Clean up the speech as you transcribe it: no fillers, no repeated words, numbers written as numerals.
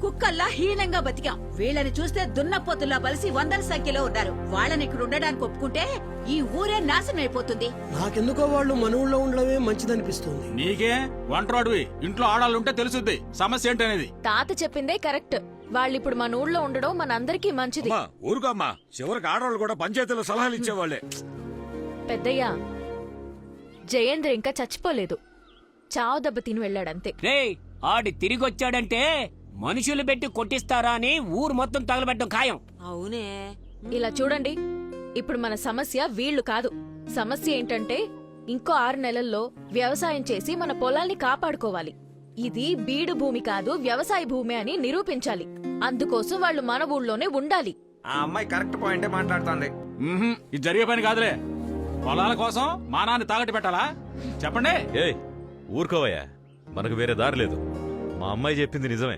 కుక్కల్లా హీనంగా బతికాం. వీళ్ళని చూస్తే దున్నపోతుల్లా బలిసి వందల సంఖ్యలో ఉన్నారు. వాళ్ళని ఇక్కడ ఉండడానికి ఒప్పుకుంటే ఈ ఊరే నాశనం అయిపోతుంది. నాకెందుకో వాళ్ళు మన ఊళ్ళో ఉండడమే మంచిదనిపిస్తుంది. నీకే వంటరాడువి, ఇంట్లో ఆడాలుంటే తెలుసుద్ది సమస్య ఏంటనేది. తాత చెప్పిందే కరెక్ట్. వాళ్ళిప్పుడు మన ఊళ్ళో ఉండడం మనందరికీ మంచిది. ఊరుకోమ్మా, చివరికి ఆడవాళ్ళు కూడా పంచాయతీలో సలహాలు ఇచ్చేవాళ్లే. పెద్దయ్యా, జయేంద్ర ఇంకా చచ్చిపోలేదు. చావు దెబ్బ తిని వెళ్ళాడంతే. రేయ్, ఆడి తిరిగొచ్చాడంటే మనుషులు పెట్టి కొట్టిస్తారా అని ఊరు మొత్తం తగలబెట్టడం ఖాయం. అవునే. ఇలా చూడండి, ఇప్పుడు మన సమస్య వీళ్లు కాదు. సమస్య ఏంటంటే ఇంకో 6 నెలల్లో వ్యవసాయం చేసి మన పొలాల్ని కాపాడుకోవాలి. ఇది బీడు భూమి కాదు, వ్యవసాయ భూమి అని నిరూపించాలి. అందుకోసం వాళ్ళు మన ఊళ్ళోనే ఉండాలి. ఆ అమ్మాయి కరెక్ట్ పాయింటే మాట్లాడుతోంది. ఇది జరిగే పని కాదులే. పొలాల కోసం మానాన్ని తాగట్టు పెట్టాలా? చెప్పండి. ఊరుకోవయ్యా, మనకు వేరే దారి లేదు. మా అమ్మాయి చెప్పింది నిజమే.